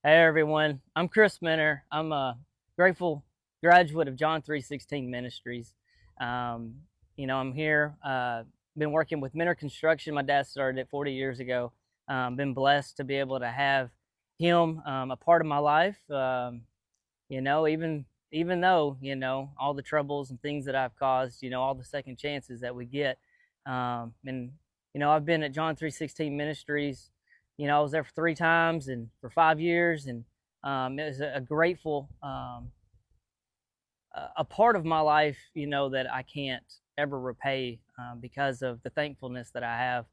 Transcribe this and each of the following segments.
Hey everyone, I'm Chris Minner. I'm a grateful graduate of John 316 Ministries. Um, I'm here. Been working with Minner Construction. My dad started it 40 years ago. Been blessed to be able to have him a part of my life. Even though all the troubles and things that I've caused, all the second chances that we get, and I've been at John 316 Ministries. I was there for 3 times and for 5 years, and it was a grateful a part of my life, that I can't ever repay because of the thankfulness that I have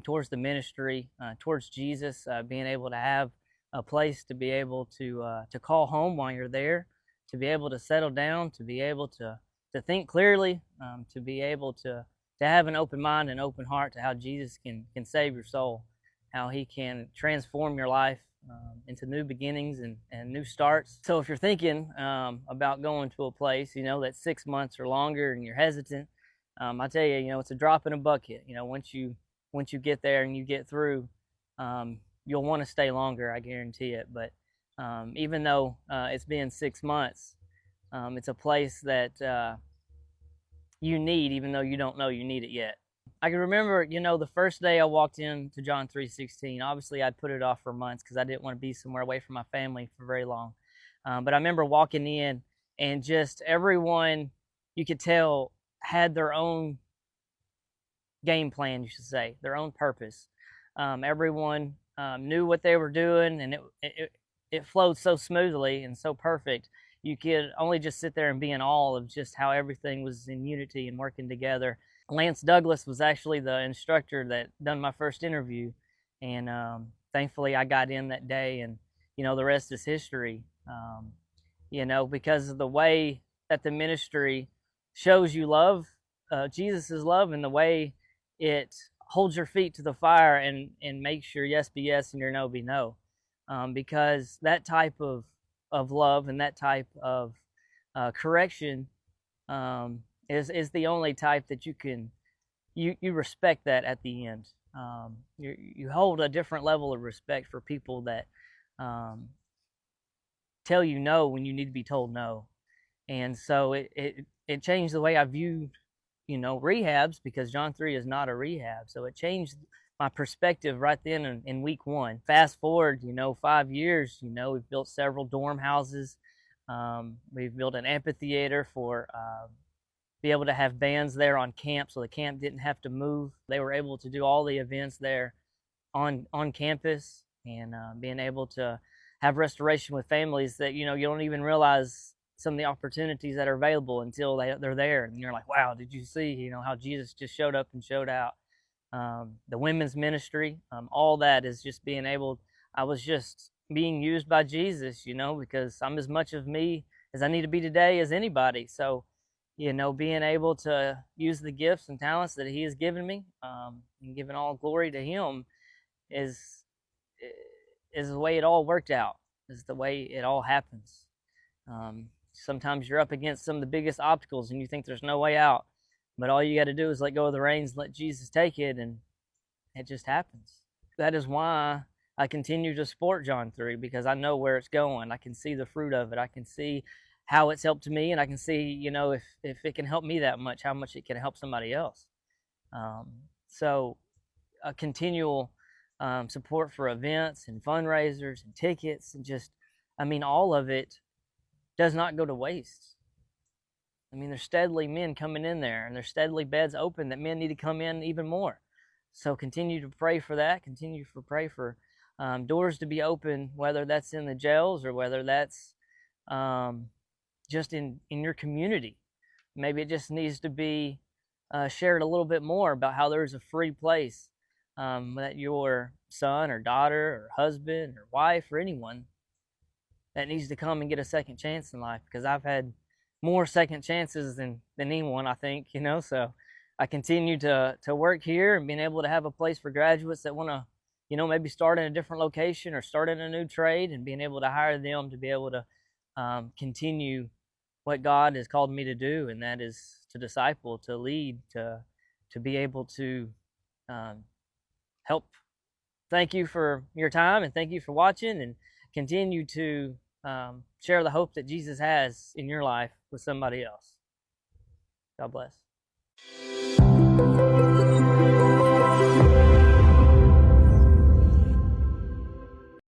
towards the ministry, towards Jesus, being able to have a place to be able to call home while you're there, to be able to settle down, to be able to think clearly, to be able to have an open mind and open heart to how Jesus can save your soul, how He can transform your life into new beginnings and new starts. So if you're thinking about going to a place, that's 6 months or longer, and you're hesitant, I tell you, it's a drop in a bucket. Once you get there and you get through, you'll want to stay longer. I guarantee it. But even though it's been 6 months, it's a place that you need, even though you don't know you need it yet. I can remember, the first day I walked into John 3:16. Obviously, I'd put it off for months because I didn't want to be somewhere away from my family for very long. But I remember walking in, and just everyone, you could tell, had their own game plan, you should say, their own purpose. Everyone knew what they were doing, and it flowed so smoothly and so perfect. You could only just sit there and be in awe of just how everything was in unity and working together. Lance Douglas was actually the instructor that done my first interview, and thankfully I got in that day, and the rest is history. Because of the way that the ministry shows you love, Jesus' love, and the way it holds your feet to the fire and makes your yes be yes and your no be no. Because that type of love and that type of correction is the only type that you respect that at the end. You hold a different level of respect for people that um, tell you no when you need to be told no. And so it changed the way I viewed rehabs, because John 3 is not a rehab. So it changed my perspective right then in week one. Fast forward, 5 years, we've built several dorm houses. We've built an amphitheater for be able to have bands there on camp, so the camp didn't have to move. They were able to do all the events there on campus, and being able to have restoration with families that you don't even realize some of the opportunities that are available until they're there, and you're like, wow, did you see how Jesus just showed up and showed out. The women's ministry, all that is just being able, I was just being used by Jesus, because I'm as much of me as I need to be today as anybody. So being able to use the gifts and talents that He has given me, and giving all glory to Him, is is the way it all worked out. Is the way it all happens. Sometimes you're up against some of the biggest obstacles, and you think there's no way out, but all you got to do is let go of the reins, let Jesus take it, and it just happens. That is why I continue to support John 3, because I know where it's going. I can see the fruit of it. I can see how it's helped me, and I can see, if it can help me that much, how much it can help somebody else. So a continual support for events and fundraisers and tickets, and just, all of it does not go to waste. There's steadily men coming in there, and there's steadily beds open that men need to come in even more. So continue to pray for that. Continue to pray for doors to be open, whether that's in the jails or whether that's just in your community. Maybe it just needs to be shared a little bit more about how there's a free place that your son or daughter or husband or wife or anyone that needs to come and get a second chance in life, because I've had more second chances than anyone, I think, so I continue to work here and being able to have a place for graduates that want to, maybe start in a different location or start in a new trade, and being able to hire them to be able to continue what God has called me to do, and that is to disciple, to lead, to be able to help. Thank you for your time, and thank you for watching, and continue to share the hope that Jesus has in your life with somebody else. God bless.